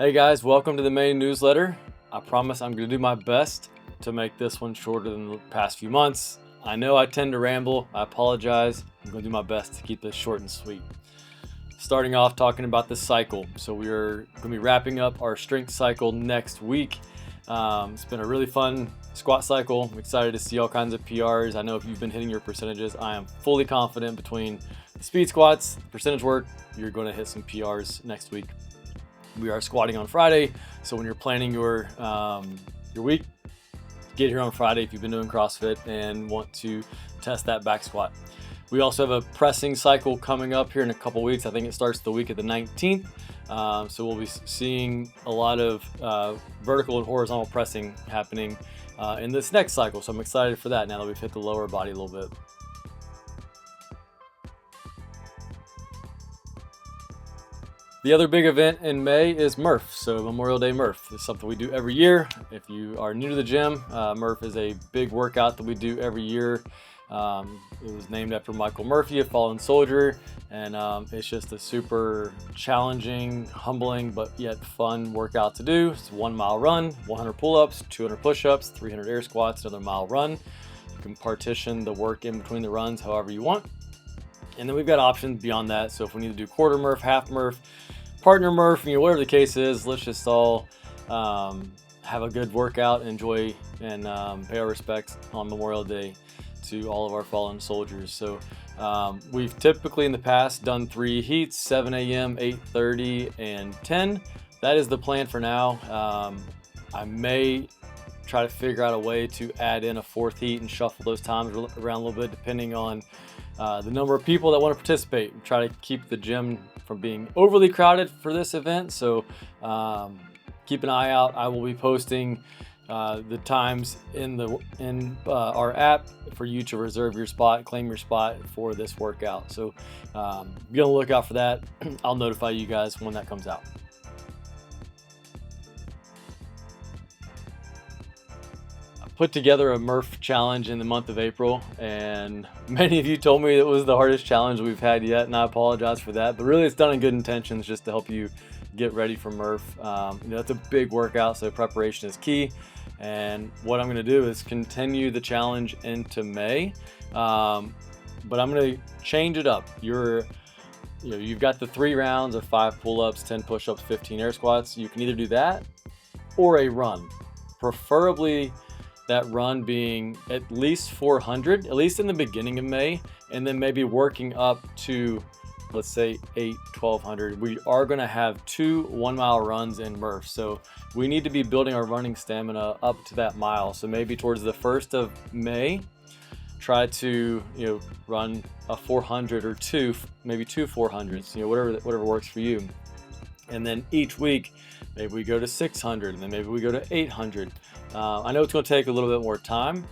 Hey guys, welcome to the main newsletter. I promise I'm going to do my best to make this one shorter than the past few months. I know I tend to ramble. I apologize. I'm going to do my best to keep this short and sweet. Starting off talking about the cycle. So we are going to be wrapping up our strength cycle next week. It's been a really fun squat cycle. I'm excited to see all kinds of PRs. I know if you've been hitting your percentages, I am fully confident between the speed squats, the percentage work, you're going to hit some PRs next week. We are squatting on Friday, so when you're planning your week, get here on Friday if you've been doing CrossFit and want to test that back squat. We also have a pressing cycle coming up here in a couple weeks. I think it starts the week of the 19th. So we'll be seeing a lot of vertical and horizontal pressing happening in this next cycle. So I'm excited for that now that we've hit the lower body a little bit. The other big event in May is Murph, so Memorial Day Murph. It's something we do every year. If you are new to the gym, Murph is a big workout that we do every year. It was named after Michael Murphy, a fallen soldier, and it's just a super challenging, humbling, but yet fun workout to do. It's a 1 mile run, 100 pull-ups, 200 push-ups, 300 air squats, another mile run. You can partition the work in between the runs however you want. And then we've got options beyond that. So if we need to do quarter Murph, half Murph, partner Murph, whatever the case is, let's just all have a good workout, enjoy, and pay our respects on Memorial Day to all of our fallen soldiers. So we've typically in the past done 3 heats, 7 a.m., 8:30, and 10. That is the plan for now. I may try to figure out a way to add in a 4th heat and shuffle those times around a little bit depending on the number of people that want to participate. Try to keep the gym from being overly crowded for this event. So keep an eye out. I will be posting the times in our app for you to reserve your spot, claim your spot for this workout. So be on the lookout for that. I'll notify you guys when that comes out. Put together a Murph challenge in the month of April, and many of you told me it was the hardest challenge we've had yet, and I apologize for that, but really it's done in good intentions just to help you get ready for Murph. That's a big workout, so preparation is key. And what I'm going to do is continue the challenge into May, but I'm going to change it up. You've got the 3 rounds of 5 pull-ups, 10 push-ups, 15 air squats. You can either do that or a run, preferably that run being at least 400, at least in the beginning of May, and then maybe working up to, let's say, 1200. We are going to have 2 1-mile runs in Murph, so we need to be building our running stamina up to that mile. So maybe towards the 1st of May, try to run a 400 or 2, maybe 2 400s, whatever works for you. And then each week, maybe we go to 600, and then maybe we go to 800. I know it's going to take a little bit more time.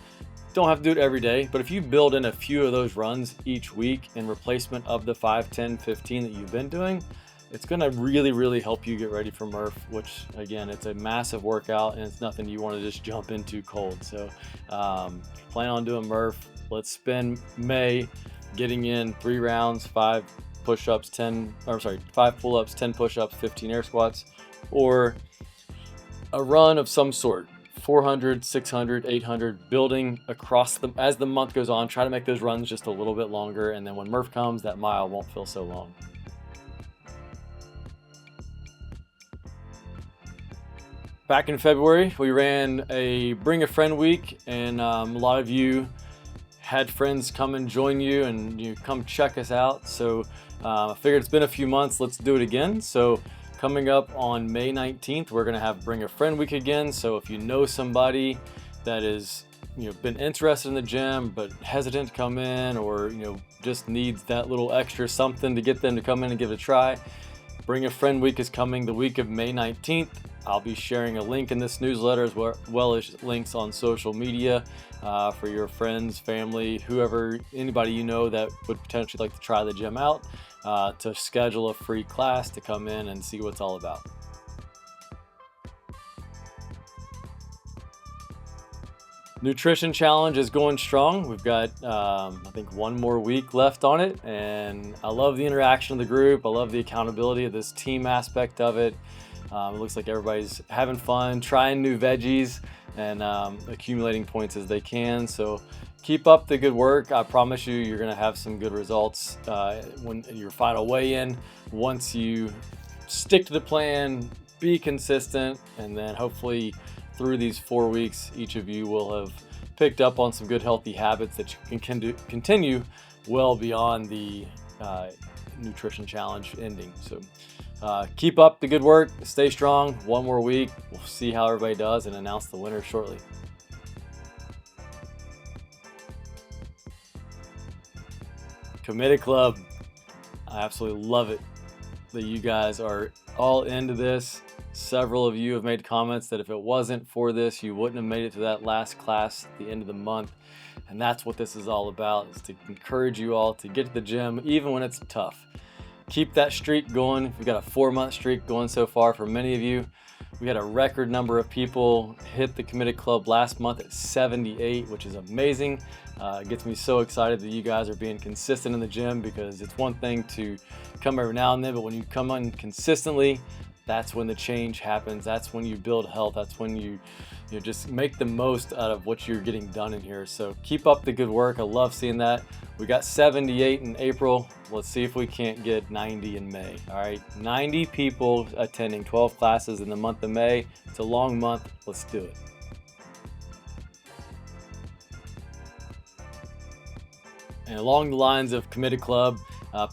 Don't have to do it every day, but if you build in a few of those runs each week in replacement of the 5, 10, 15 that you've been doing, it's going to really, really help you get ready for Murph, which again, it's a massive workout and it's nothing you want to just jump into cold. So plan on doing Murph. Let's spend May getting in 3 rounds, 5 push-ups, 5 pull-ups, 10 push-ups, 15 air squats, or a run of some sort. 400, 600, 800, building across as the month goes on. Try to make those runs just a little bit longer, and then when Murph comes, that mile won't feel so long. Back in February, we ran a Bring a Friend week, and a lot of you had friends come and join you and you come check us out. So I figured it's been a few months, let's do it again. So coming up on May 19th, we're going to have Bring a Friend week again. So if you know somebody that is, been interested in the gym but hesitant to come in, or just needs that little extra something to get them to come in and give it a try, Bring a Friend week is coming the week of May 19th. I'll be sharing a link in this newsletter as well as links on social media for your friends, family, whoever, anybody you know that would potentially like to try the gym out, to schedule a free class to come in and see what it's all about. Nutrition challenge is going strong. We've got, I think, 1 more week left on it, and I love the interaction of the group. I love the accountability of this team aspect of it. It looks like everybody's having fun, trying new veggies, and accumulating points as they can. So keep up the good work. I promise you, you're going to have some good results when your final weigh-in. Once you stick to the plan, be consistent, and then hopefully through these 4 weeks, each of you will have picked up on some good healthy habits that you can continue well beyond the nutrition challenge ending. So keep up the good work, stay strong. One more week, we'll see how everybody does and announce the winner shortly. Committed Club, I absolutely love it that you guys are all into this. Several of you have made comments that if it wasn't for this, you wouldn't have made it to that last class at the end of the month. And that's what this is all about, is to encourage you all to get to the gym even when it's tough. Keep that streak going. We've got a 4-month streak going so far for many of you. We had a record number of people hit the Committed Club last month at 78, which is amazing. It gets me so excited that you guys are being consistent in the gym, because it's one thing to come every now and then, but when you come on consistently, that's when the change happens. That's when you build health. That's when you just make the most out of what you're getting done in here. So keep up the good work. I love seeing that. We got 78 in April. Let's see if we can't get 90 in May. All right, 90 people attending 12 classes in the month of May. It's a long month. Let's do it. And along the lines of Committed Club,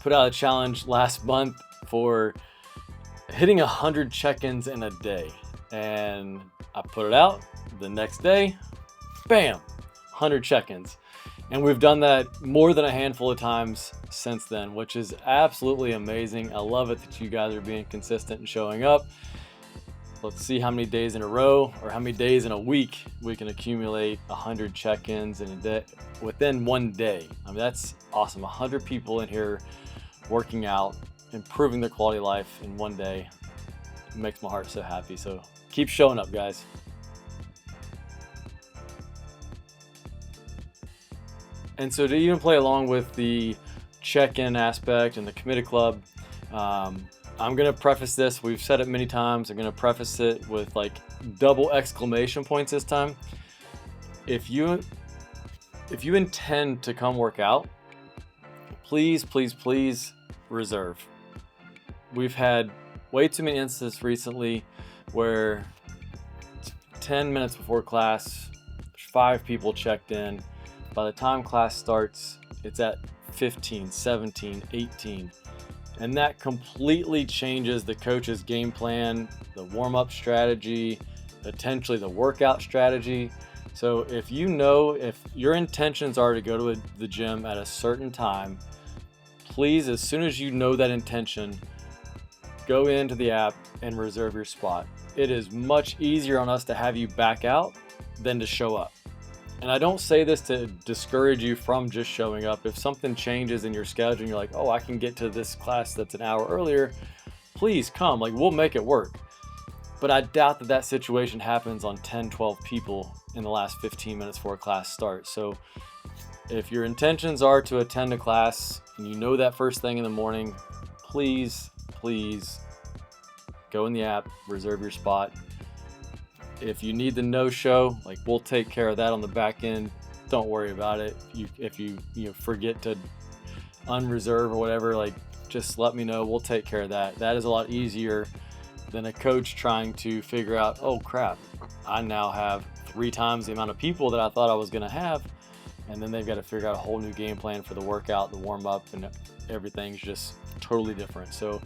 put out a challenge last month for hitting 100 check-ins in a day. And I put it out the next day, bam, 100 check-ins. And we've done that more than a handful of times since then, which is absolutely amazing. I love it that you guys are being consistent and showing up. Let's see how many days in a row or how many days in a week we can accumulate 100 check-ins in a day within one day. I mean, that's awesome. 100 people in here working out, improving their quality of life in one day. It makes my heart so happy. So keep showing up, guys. And so to even play along with the check-in aspect and the Committed Club, I'm going to preface this. We've said it many times. I'm going to preface it with like double exclamation points this time. If you intend to come work out, please, please, please reserve. We've had way too many instances recently where 10 minutes before class, 5 people checked in. By the time class starts, it's at 15, 17, 18. And that completely changes the coach's game plan, the warm-up strategy, potentially the workout strategy. So if your intentions are to go to the gym at a certain time, please, as soon as you know that intention, go into the app and reserve your spot. It is much easier on us to have you back out than to show up. And I don't say this to discourage you from just showing up. If something changes in your schedule and you're like, oh, I can get to this class that's an hour earlier, please come. Like, we'll make it work. But I doubt that situation happens on 10, 12 people in the last 15 minutes before class starts. So if your intentions are to attend a class and you know that first thing in the morning, please, please go in the app, reserve your spot. If you need the no-show, like, we'll take care of that on the back end. Don't worry about it. If you forget to unreserve or whatever, like, just let me know. We'll take care of that. That is a lot easier than a coach trying to figure out, oh crap, I now have 3 times the amount of people that I thought I was going to have. And then they've got to figure out a whole new game plan for the workout, the warm up, and everything's just totally different. So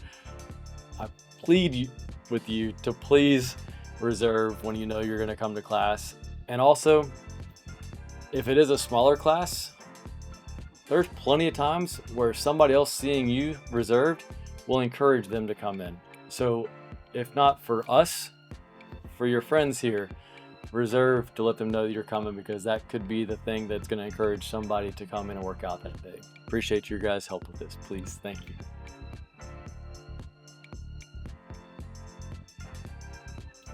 I plead with you to please reserve when you know you're going to come to class. And also, if it is a smaller class, there's plenty of times where somebody else seeing you reserved will encourage them to come in. So if not for us, for your friends here, reserve to let them know that you're coming, because that could be the thing that's going to encourage somebody to come in and work out that day. Appreciate your guys' help with this, please. Thank you.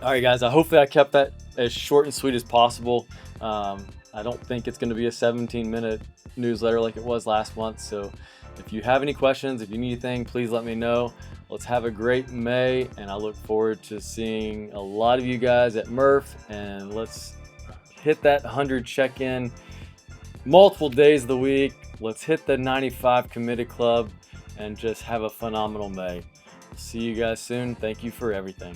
All right, guys, hopefully I kept that as short and sweet as possible. I don't think it's going to be a 17-minute newsletter like it was last month. So If you have any questions, if you need anything, please let me know. Let's have a great May, and I look forward to seeing a lot of you guys at Murph, and let's hit that 100 check-in multiple days of the week. Let's hit the 95 committed club and just have a phenomenal May. See you guys soon. Thank you for everything.